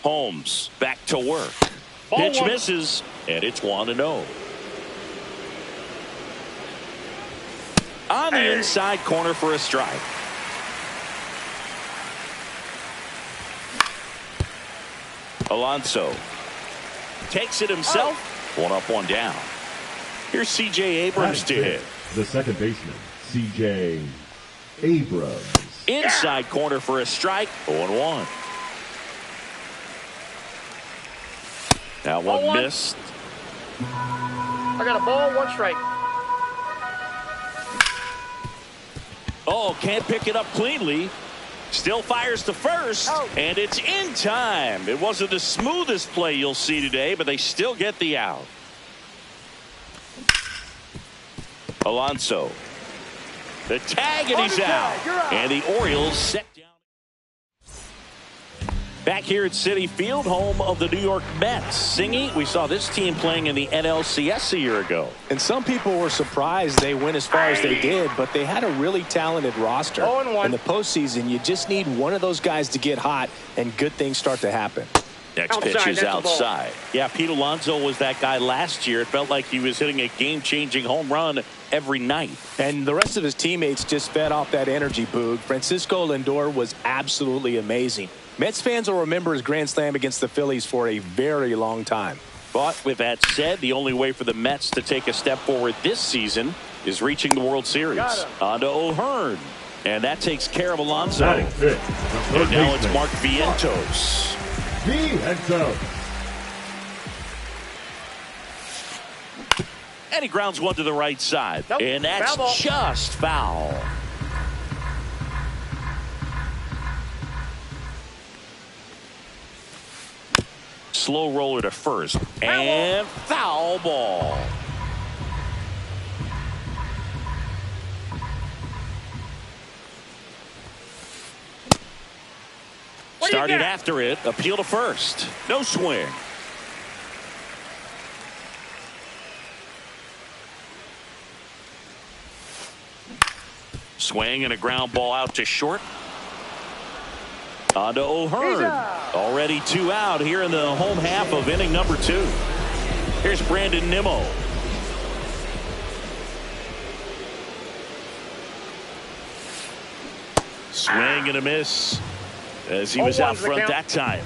Holmes back to work. Pitch misses, and it's 1-0. On the inside corner for a strike. Alonso takes it himself. One up, one down. Here's C.J. Abrams to hit. The second baseman, C.J. Abrams. Inside corner for a strike. 0-1. That one missed. I got a ball, one strike. Oh, can't pick it up cleanly. Still fires to first, and it's in time. It wasn't the smoothest play you'll see today, but they still get the out. Alonso. The tag, and he's out. And the Orioles set down. Back here at Citi Field, home of the New York Mets. Singy, we saw this team playing in the NLCS a year ago. And some people were surprised they went as far as they did, but they had a really talented roster. In the postseason, you just need one of those guys to get hot, and good things start to happen. Next pitch is outside. Yeah, Pete Alonso was that guy last year. It felt like he was hitting a game-changing home run every night. And the rest of his teammates just fed off that energy, Boog. Francisco Lindor was absolutely amazing. Mets fans will remember his grand slam against the Phillies for a very long time. But with that said, the only way for the Mets to take a step forward this season is reaching the World Series. On to O'Hearn. And that takes care of Alonso. And now it's Mark Vientos. And he grounds one to the right side. And that's just foul. Slow roller to first. And foul ball. Started after it. Appeal to first. No swing. Swing and a ground ball out to short. On to O'Hearn. Already 2 out here in the home half of inning number 2. Here's Brandon Nimmo. Swing and a miss as he was out front that time.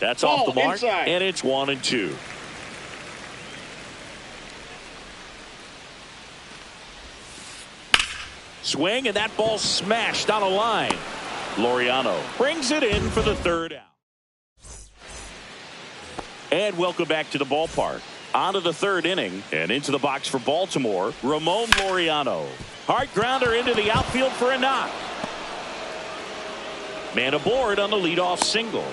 That's off the mark, and it's 1-2. Swing, and that ball smashed on a line. Laureano brings it in for the third out. And welcome back to the ballpark. On to the third inning, and into the box for Baltimore, Ramon Laureano. Hard grounder into the outfield for a knock. Man aboard on the leadoff single.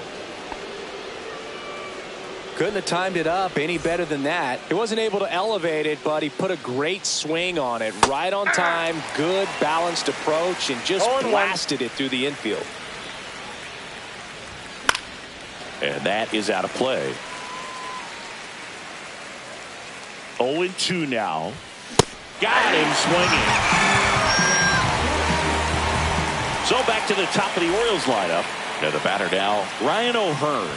Couldn't have timed it up any better than that. He wasn't able to elevate it, but he put a great swing on it. Right on time, good balanced approach, and just blasted it through the infield. And that is out of play. 0-2 now. Got him swinging. So back to the top of the Orioles lineup. Now the batter now, Ryan O'Hearn.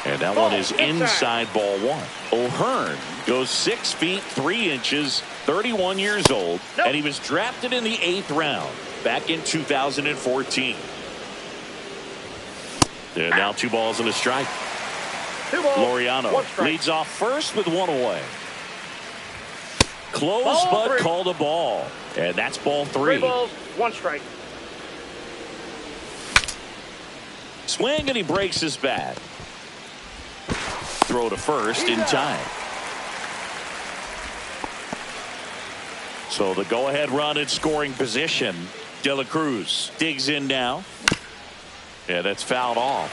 And that one is inside ball 1. O'Hearn goes 6 feet 3 inches, 31 years old, and he was drafted in the 8th round back in 2014. And now 2 balls and a strike. Laureano leads off first with 1 away. Close, but called a ball. And that's ball 3. 3 balls, 1 strike. Swing, and he breaks his bat. Throw to first in time. So the go-ahead run in scoring position. De La Cruz digs in now. Yeah, that's fouled off.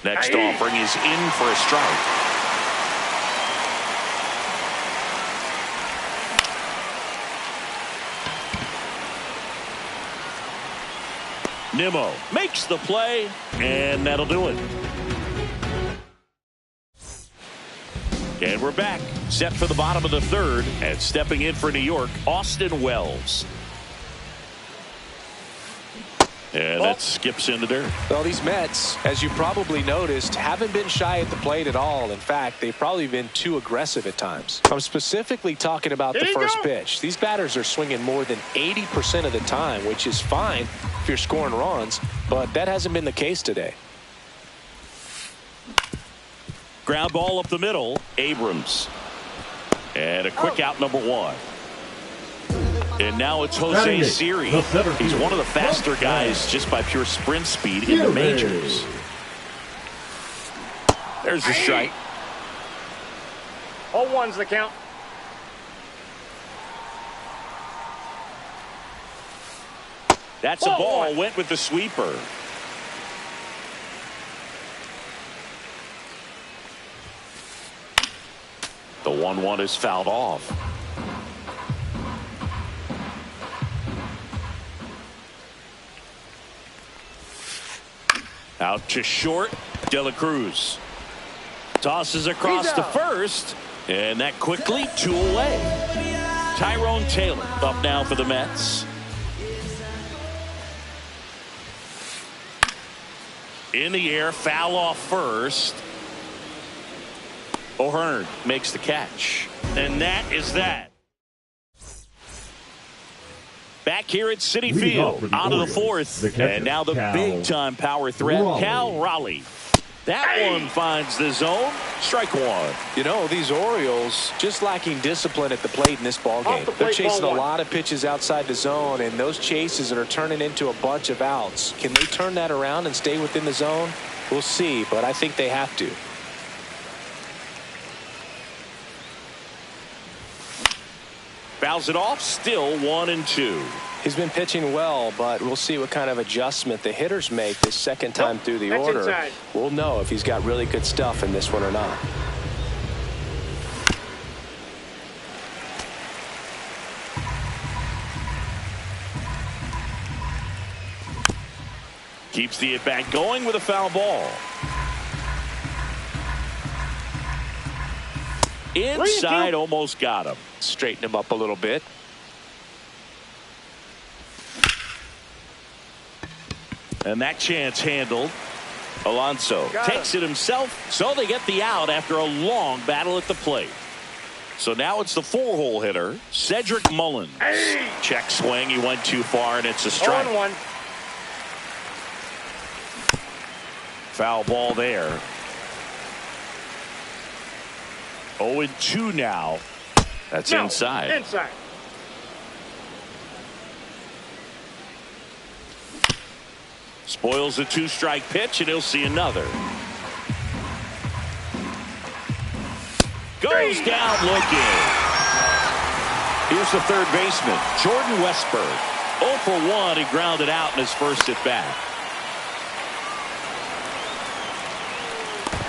Next offering is in for a strike. Nimmo makes the play, and that'll do it. And we're back, set for the bottom of the third, and stepping in for New York, Austin Wells. And that skips into dirt. Well, these Mets, as you probably noticed, haven't been shy at the plate at all. In fact, they've probably been too aggressive at times. I'm specifically talking about the first pitch. These batters are swinging more than 80% of the time, which is fine if you're scoring runs, but that hasn't been the case today. Ground ball up the middle, Abrams. And a quick out, number one. And now it's Jose Siri. He's one of the faster guys just by pure sprint speed in the majors. There's the strike. 0-1's the count. That's a ball. Went with the sweeper. The 1-1 is fouled off. Out to short, De La Cruz. Tosses across to first, and that quickly 2 away. Tyrone Taylor up now for the Mets. In the air, foul off first. O'Hearn makes the catch. And that is that. Back here at Citi Field, out of the fourth, and now the big-time power threat, Cal Raleigh. That one finds the zone. Strike one. You know, these Orioles just lacking discipline at the plate in this ballgame. They're chasing a lot of pitches outside the zone, and those chases are turning into a bunch of outs. Can they turn that around and stay within the zone? We'll see, but I think they have to. Fouls it off, still 1-2. He's been pitching well, but we'll see what kind of adjustment the hitters make this second time through the order. Inside. We'll know if he's got really good stuff in this one or not. Keeps the at-bat going with a foul ball. Inside, almost got him. Straighten him up a little bit. And that chance handled. Alonso takes it himself, so they get the out after a long battle at the plate. So now it's the 4-hole hitter, Cedric Mullins. Check swing, he went too far, and it's a strike. 0-1. Foul ball there. 0-2 now. That's inside. Inside. Spoils a 2-strike pitch, and he'll see another. Goes down looking. Here's the third baseman, Jordan Westburg. 0 for 1, he grounded out in his first at bat.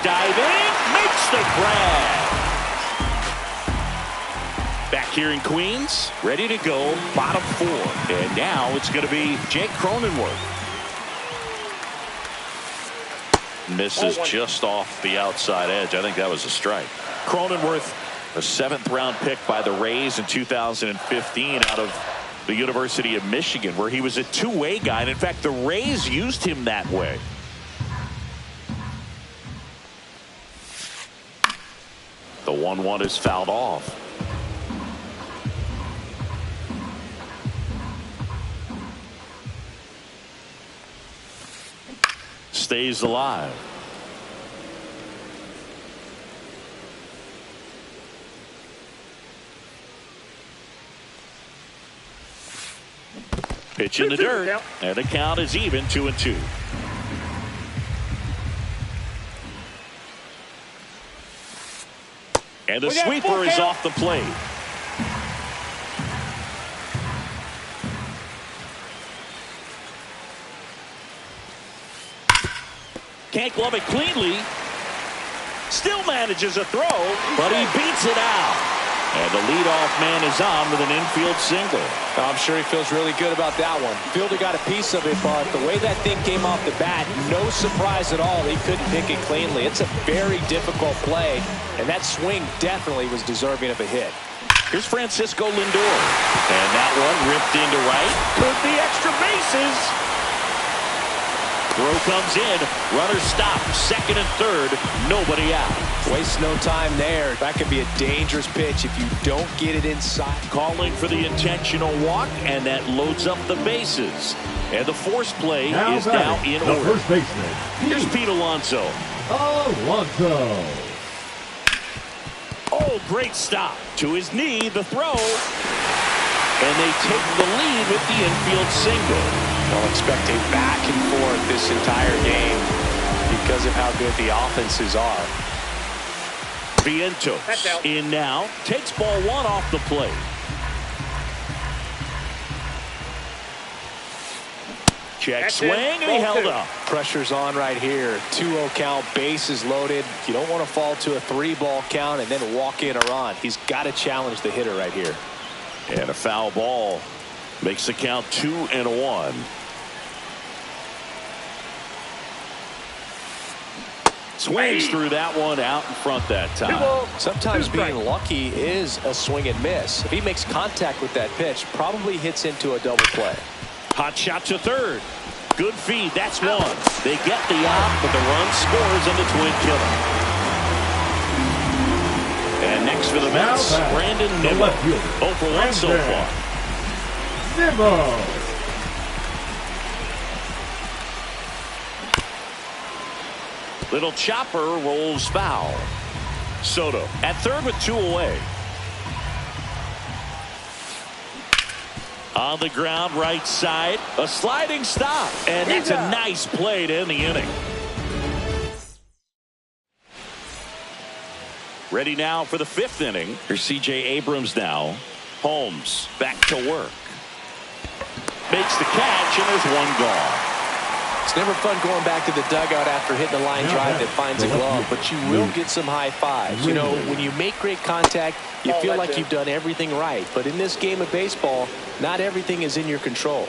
Diving, makes the grab. Back here in Queens, ready to go, bottom 4. And now it's going to be Jake Cronenworth. Misses just off the outside edge. I think that was a strike. Cronenworth, a 7th-round pick by the Rays in 2015 out of the University of Michigan, where he was a two-way guy. And in fact, the Rays used him that way. The 1-1 is fouled off. Stays alive. Pitch in the dirt, and the count is even, 2-2. And the sweeper is off the plate. Can't glove it cleanly. Still manages a throw, but he beats it out. And the leadoff man is on with an infield single. I'm sure he feels really good about that one. Fielder got a piece of it, but the way that thing came off the bat, no surprise at all. He couldn't pick it cleanly. It's a very difficult play, and that swing definitely was deserving of a hit. Here's Francisco Lindor. And that one ripped into right. Could be extra bases. Throw comes in. Runner stopped. Second and third. Nobody out. Waste no time there. That could be a dangerous pitch if you don't get it inside. Calling for the intentional walk, and that loads up the bases. And the force play is now in the order. First baseman. Here's Pete Alonso. Alonso. Oh, great stop. To his knee, the throw. And they take the lead with the infield single. They'll expect a back and forth this entire game because of how good the offenses are. Vientos in now. Takes ball one off the plate. Check swing, and he held up. Pressure's on right here. 2-0 count, bases loaded. You don't want to fall to a 3-ball count and then walk in a run. He's got to challenge the hitter right here. And a foul ball makes the count 2-1. Swings through that one out in front that time. Sometimes being lucky is a swing and miss. If he makes contact with that pitch, probably hits into a double play. Hot shot to third. Good feed. That's one. They get the out, but the run scores on the twin killer. And next for the Mets, Brandon Nimmo. 0 for 1 so far. Nimmo. Little chopper rolls foul. Soto at third with 2 away. On the ground, right side, a sliding stop, and that's a nice play to end the inning. Ready now for the 5th inning. Here's C.J. Abrams now. Holmes back to work. Makes the catch, and there's one gone. It's never fun going back to the dugout after hitting a line drive that finds a glove, but you will get some high fives. You know, when you make great contact, you feel like you've done everything right. But in this game of baseball, not everything is in your control.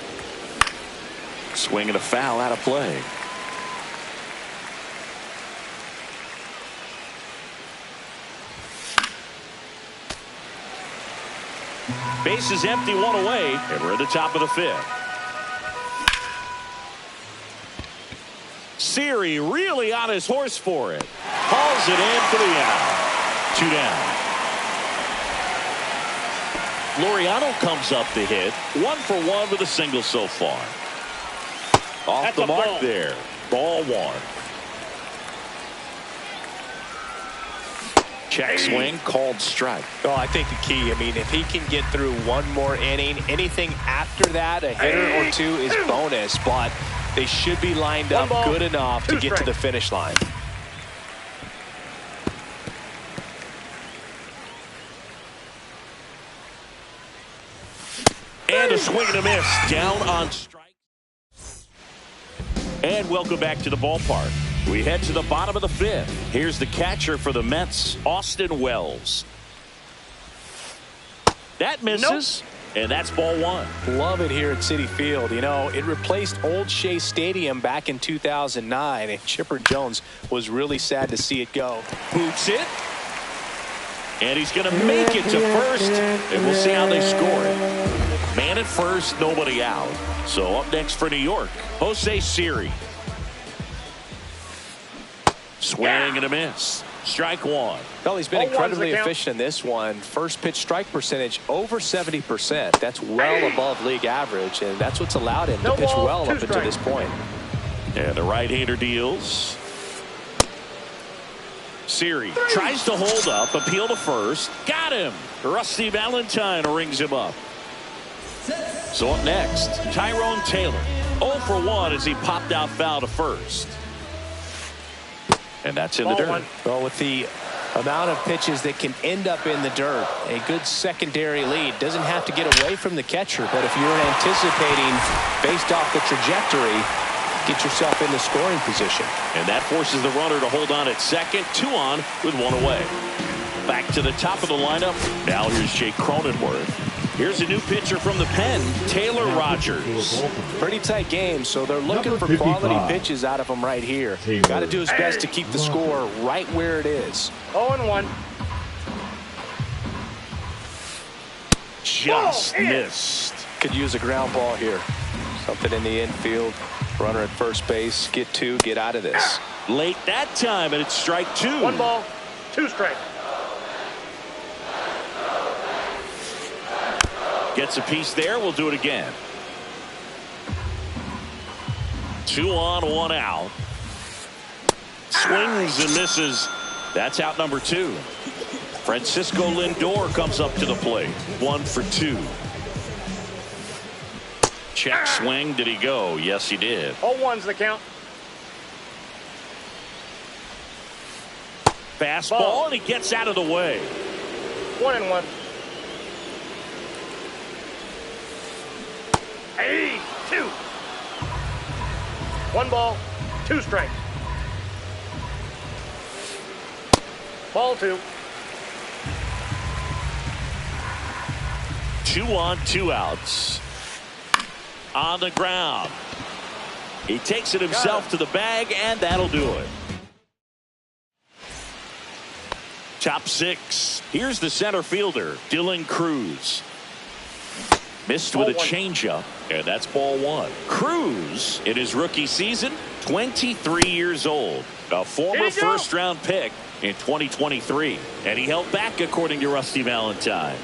Swing and a foul out of play. Base is empty, 1 away, and we're at the top of the 5th. Siri really on his horse for it. Hauls it in for the out. 2 down. Laureano comes up to hit. 1 for 1 with a single so far. Off the mark there. Ball 1. Check swing, called strike. Oh, I think the key, I mean, if he can get through one more inning, anything after that, a hitter or two is bonus, but they should be lined up good enough to get to the finish line. And a swing and a miss. Down on strike. And welcome back to the ballpark. We head to the bottom of the 5th. Here's the catcher for the Mets, Austin Wells. That misses. Nope. And that's ball 1. Love it here at Citi Field. You know, it replaced Old Shea Stadium back in 2009, and Chipper Jones was really sad to see it go. Boots it. And he's going to make it to first, and we'll see how they score it. Man at first, nobody out. So up next for New York, Jose Siri. Swing and a miss. Strike 1. Well, he's been incredibly efficient in this one. First pitch strike percentage over 70%. That's well above league average, and that's what's allowed him to pitch well up until this point. And the right-hander deals. Siri tries to hold up, appeal to first. Got him. Rusty Valentine rings him up. So up next, Tyrone Taylor. 0 for 1 as he popped out foul to first. And that's in the dirt. Well, with the amount of pitches that can end up in the dirt, a good secondary lead. Doesn't have to get away from the catcher, but if you're anticipating based off the trajectory, get yourself in the scoring position. And that forces the runner to hold on at second. 2 on with 1 away. back to the top of the lineup. Now here's Jake Cronenworth. Here's a new pitcher from the pen, Taylor Rogers. Pretty tight game, so they're looking for quality pitches out of him right here. Got to do his best to keep the score right where it is. 0-1. Just missed. Could use a ground ball here. Something in the infield. Runner at first base. Get two. Get out of this. Late that time, and it's strike 2. 1 ball, 2 strikes. Gets a piece there. We'll do it again. 2 on, 1 out. Swings and misses. That's out number 2. Francisco Lindor comes up to the plate. 1 for 2. Check swing. Did he go? Yes, he did. 0-1's the count. Fastball, and he gets out of the way. 1-1. Hey, 2. 1 ball, 2 strikes. Ball 2. 2 on, 2 outs. On the ground. He takes it himself to the bag, and that'll do it. Top 6. Here's the center fielder, Dylan Cruz. Missed with a changeup, and that's ball 1. Cruz, in his rookie season, 23 years old. A former first-round pick in 2023. And he held back, according to Rusty Valentine.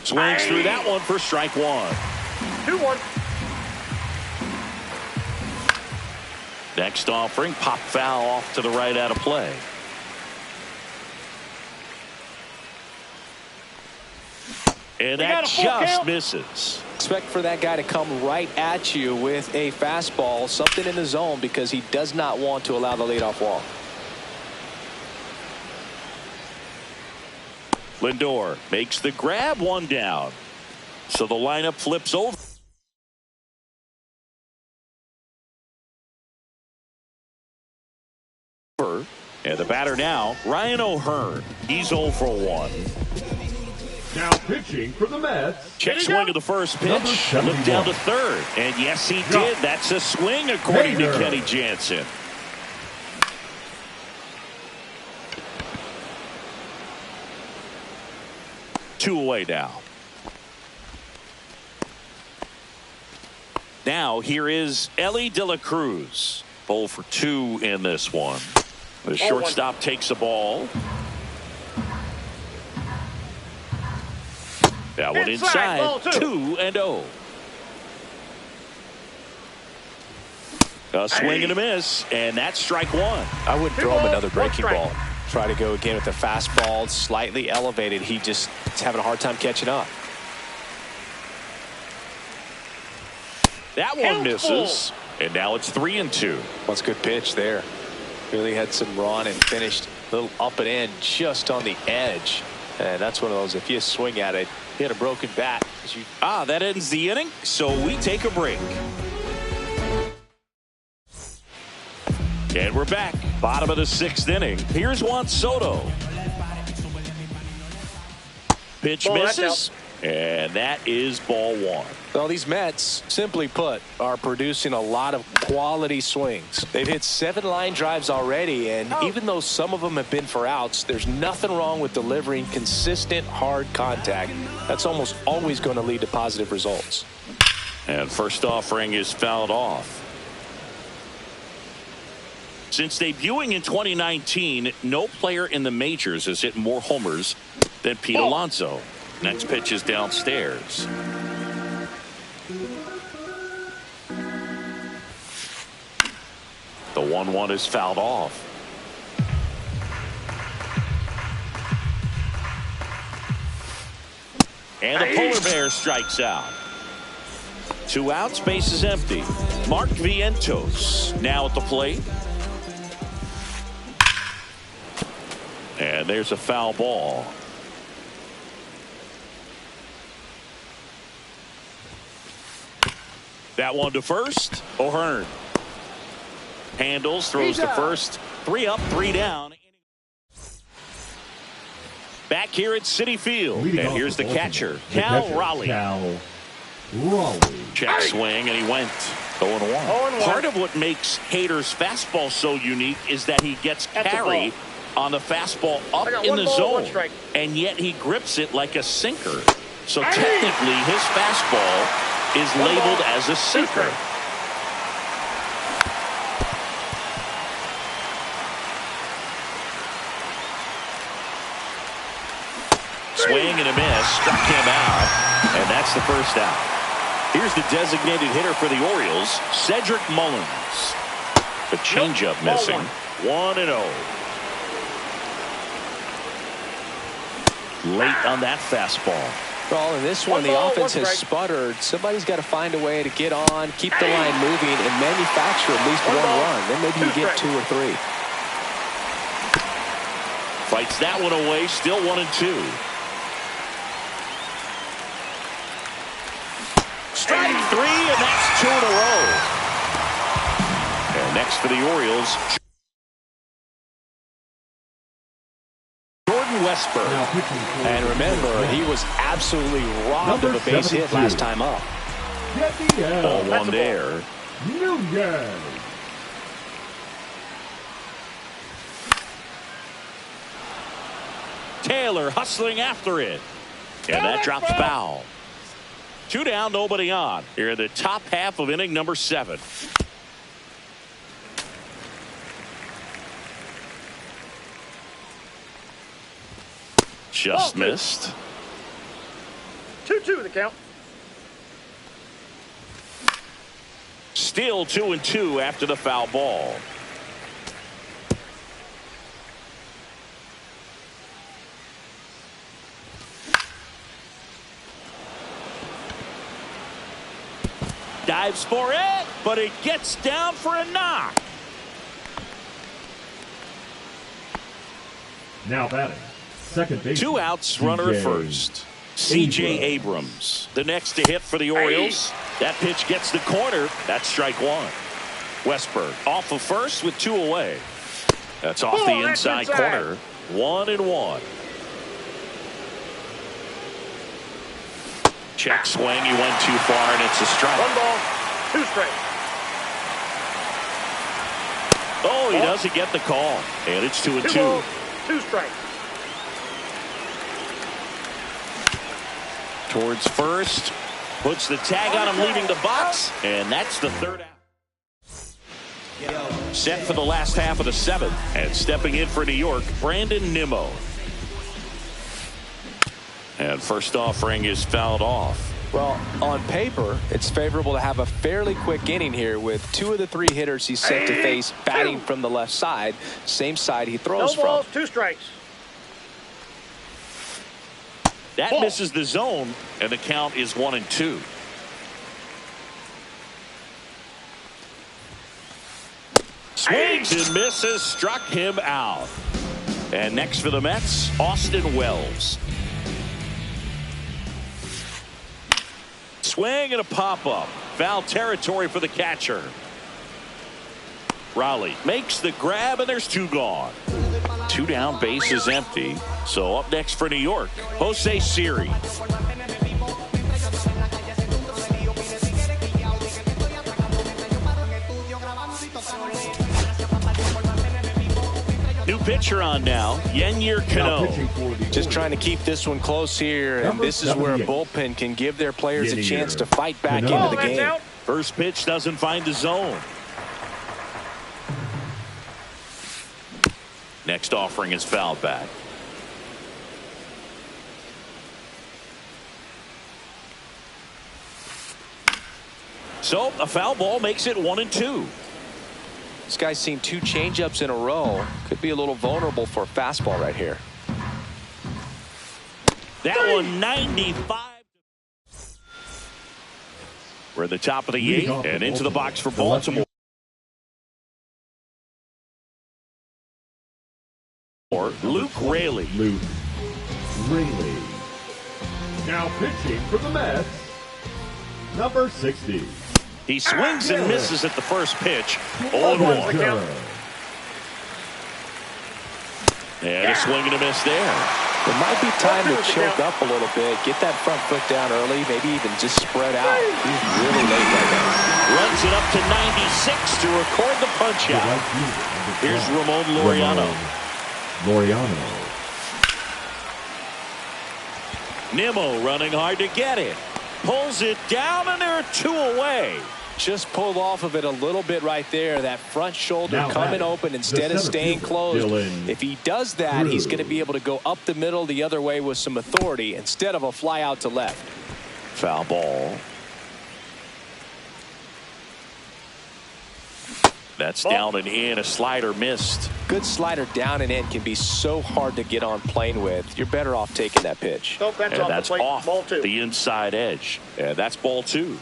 Swings through that one for strike 1. 2-1. Next offering, pop foul off to the right out of play. And that just misses. Expect for that guy to come right at you with a fastball, something in the zone, because he does not want to allow the leadoff walk. Lindor makes the grab, 1 down. So the lineup flips over. And the batter now, Ryan O'Hearn. He's 0 for 1. Now pitching for the Mets. Check swing of the first pitch. Look down to third. And yes, he did. That's a swing, according to Kenny Jansen. Two away now. Now here is Elly De La Cruz. 0 for 2 in this one. The shortstop takes the ball. That one inside. 2-0. A swing and a miss, and that's strike 1. I would throw him another breaking ball. Try to go again with the fastball, slightly elevated. He just is having a hard time catching up. That one misses, and now it's 3-2. That's a good pitch there. Really had some run and finished a little up and in just on the edge. And that's one of those, if you swing at it, hit a broken bat. That ends the inning, so we take a break. And we're back. Bottom of the 6th inning. Here's Juan Soto. Pitch misses. And that is ball 1. Well, these Mets, simply put, are producing a lot of quality swings. They've hit 7 line drives already, and even though some of them have been for outs, there's nothing wrong with delivering consistent, hard contact. That's almost always going to lead to positive results. And first offering is fouled off. Since debuting in 2019, no player in the majors has hit more homers than Pete Alonso. Next pitch is downstairs. The 1-1 is fouled off. And the Polar Bear strikes out. 2 outs, base is empty. Mark Vientos now at the plate. And there's a foul ball. That one to first. O'Hearn handles, throws to first. 3 up, 3 down. back here at Citi Field. Leading And off here's for the catcher, the Cal catcher, Raleigh. Cal Raleigh. Check swing, and he went 0-1. 0-1. Part of what makes Hader's fastball so unique is that he gets That's a carry on the fastball up I got in one the ball, zone, one strike. and yet he grips it like a sinker. So technically, his fastball is One labeled ball, as a two sinker. strikes. Swing and a miss, struck him out, and that's the first out. Here's the designated hitter for the Orioles, Cedric Mullins. The changeup Ball missing, 1-0. Late on that fastball. Well, in this one, One the ball, offense one has strike. sputtered. Somebody's got to find a way to get on, keep the line moving, and manufacture at least One one ball, run. Then maybe you two get strikes. 2 or 3. Fights that one away, still 1-2. Strike 3, and that's 2 in a row. And next for the Orioles, Jordan Westburg. Now pitching for And the remember, Mets. he was absolutely robbed Number of a base hit 72. last time up. Yadiel Ball That's one a ball. there. Nunez. Taylor hustling after it. And that drops foul. 2 down, nobody on. Here in the top half of inning number 7. Just Ball two. missed. 2-2 the count. Still 2-2 after the foul ball. Dives for it, but it gets down for a knock. Now batting. Second base. 2 outs, runner at CJ first. C.J. Abrams. The next to hit for the Orioles. That pitch gets the corner. That's strike 1. Westburg off of first with 2 away. That's off the That's inside corner. 1-1. Check swing. He went too far, and it's a strike. 1 ball, 2 strikes. Oh, he doesn't get the call. And it's 2-2. 2 balls, 2 strikes. Towards first. Puts the tag on him leaving the box. And that's the 3rd out. Set for the last half of the 7th. And stepping in for New York, Brandon Nimmo. And first offering is fouled off. Well, on paper, it's favorable to have a fairly quick inning here with 2 of the 3 hitters he's set to face batting from the left side, same side he No throws balls, from. 2 strikes. That Ball. misses the zone, and the count is 1-2. Swings and misses, struck him out. And next for the Mets, Austin Wells. Swing and a pop-up. Foul territory for the catcher. Raleigh makes the grab, and there's 2 gone. 2 down, base is empty. So up next for New York, Jose Siri. New pitcher on now, Yennier Now Cano. pitching for the Just Orioles. trying to keep this one close here, and Number this is where a 78. bullpen can give their players a Yennier chance to fight back Cano. into Ball, the that's game. out. First pitch doesn't find the zone. Next offering is fouled back. So a foul ball makes it 1-2. This guy's seen 2 changeups in a row. Could be a little vulnerable for a fastball right here. That one 95. We're at the top of the Leading 8th off and for into the box for Baltimore. Baltimore. Luke Raley. Luke Raley. Now pitching for the Mets, number 60. He swings and misses at the first pitch. Ball 0-1. one's the count. And a swing and a miss there. It might be time to choke up a little bit, get that front foot down early, maybe even just spread out. He's really late right now. Runs it up to 96 to record the punch out. Here's Ramon Laureano. Nimmo running hard to get it. Pulls it down, and there are 2 away. Just pulled off of it a little bit right there. That front shoulder now coming open instead of staying closed. If he does that, he's going to be able to go up the middle the other way with some authority instead of a fly out to left. Foul ball. That's down and in. A slider missed. Good slider down and in can be so hard to get on plane with. You're better off taking that pitch. Nope, that's And off that's the plate. off Ball 2. the inside edge. And that's ball 2.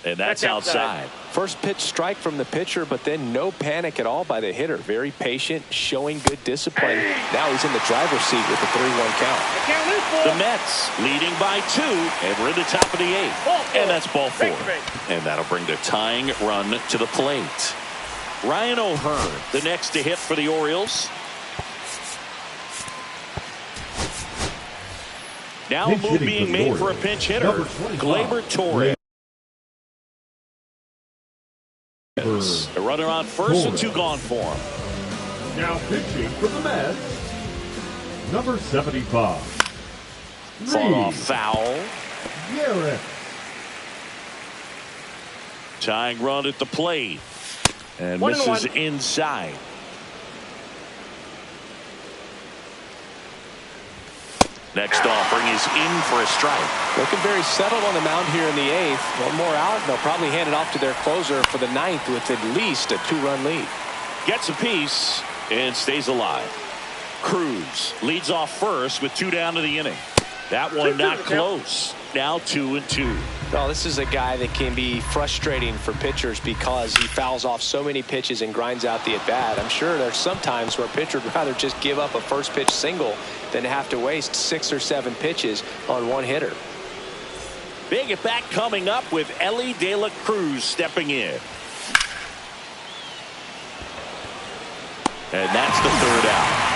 And that's outside. First pitch strike from the pitcher, but then no panic at all by the hitter. Very patient, showing good discipline. Now he's in the driver's seat with the 3-1 count. The Mets leading by 2, and we're in the top of the 8th. And that's ball 4. And that'll bring the tying run to the plate. Ryan O'Hearn, the next to hit for the Orioles. Now a move being made for a pinch hitter. Gleyber Torres. A runner on first and 2 gone for him. Now pitching for the Mets, number 75. Fought off foul. Garrett. Tying run at the plate. And 1-1. misses inside. Next offering is in for a strike. Looking very settled on the mound here in the 8th. One more out, and they'll probably hand it off to their closer for the 9th with at least a 2-run lead. Gets a piece and stays alive. Cruz leads off first with 2 down to the inning. That one not close. Now 2-2. Well, this is a guy that can be frustrating for pitchers because he fouls off so many pitches and grinds out the at-bat. I'm sure there's some times where a pitcher would rather just give up a first pitch single than have to waste 6 or 7 pitches on one hitter. Big at bat coming up with Elly De La Cruz stepping in. And that's the 3rd out.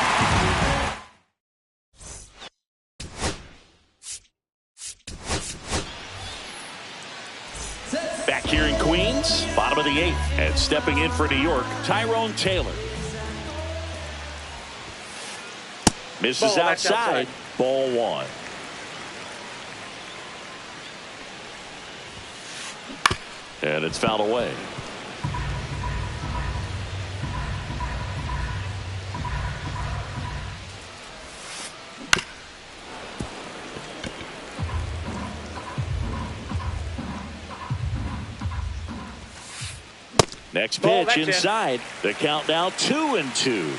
Back here in Queens, bottom of the 8th, and stepping in for New York, Tyrone Taylor. Misses outside. Ball 1. And it's fouled away. Next pitch inside. The count now 2-2.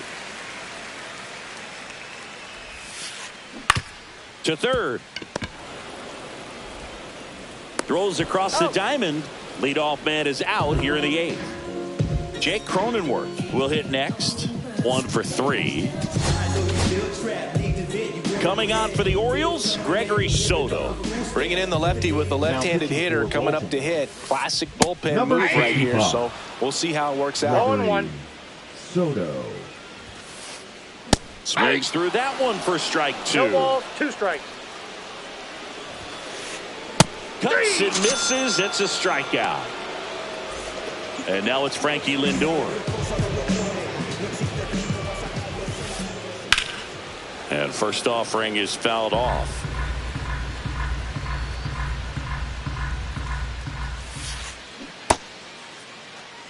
To third. Throws across the diamond. Leadoff man is out here in the 8th. Jake Cronenworth will hit next. 1 for 3. Coming on for the Orioles, Gregory Soto. Bringing in the lefty with the left-handed hitter coming up to hit. Classic bullpen move right here. So we'll see how it works out. 0-1. Soto. Swings through that one for strike 2. No balls, 2 strikes. Cuts and misses. It's a strikeout. And now it's Frankie Lindor. And first offering is fouled off.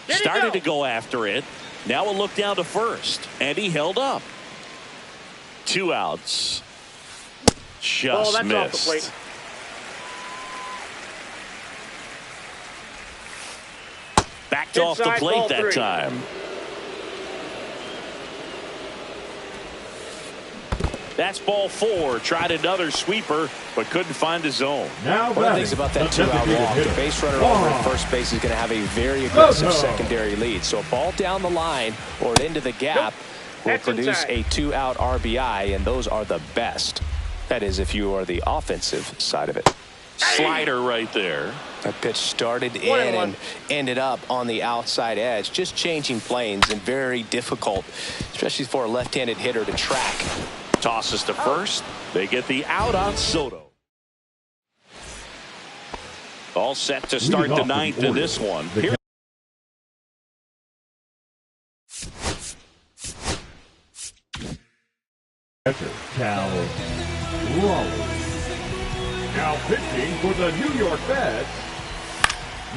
Started to go after it. Now a look down to first. And he held up. 2 outs. Just that's missed. off the plate. Backed off the plate that 3. time. That's ball 4. Tried another sweeper, but couldn't find a zone. Now one of the things about that 2-out walk, the base runner over at first base is going to have a very aggressive secondary lead. So a ball down the line or into the gap will produce a 2-out RBI, and those are the best. That is if you are the offensive side of it. Slider right there. That pitch started in and ended up on the outside edge. Just changing planes and very difficult, especially for a left-handed hitter to track. Tosses to first. They get the out on Soto. All set to start the ninth in this one. Here. Cal Raleigh. Now pitching for the New York Mets,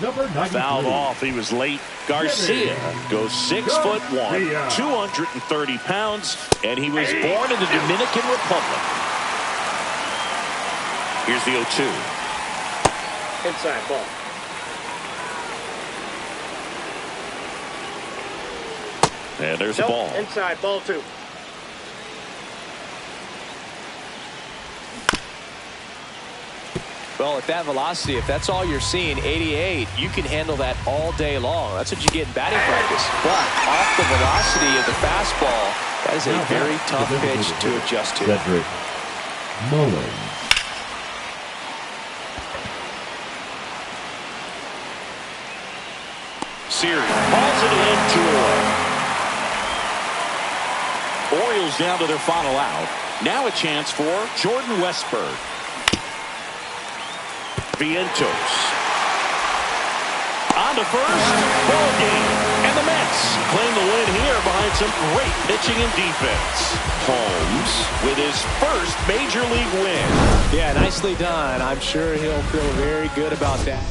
number 93. Fouled off. He was late. Garcia goes 6'1", 230 pounds, and he was born in the Dominican Republic. Here's the 0-2. Inside ball. And there's the ball. Inside ball 2. Well, at that velocity, if that's all you're seeing, 88, you can handle that all day long. That's what you get in batting practice. But off the velocity of the fastball, that is a very tough pitch to adjust to. Cedric Mullins. Series hauls it in 2 away. Orioles down to their final out. Now a chance for Jordan Westburg. Vientos. On to first. Ball game. And the Mets claim the win here behind some great pitching and defense. Holmes with his first major league win. Yeah, nicely done. I'm sure he'll feel very good about that.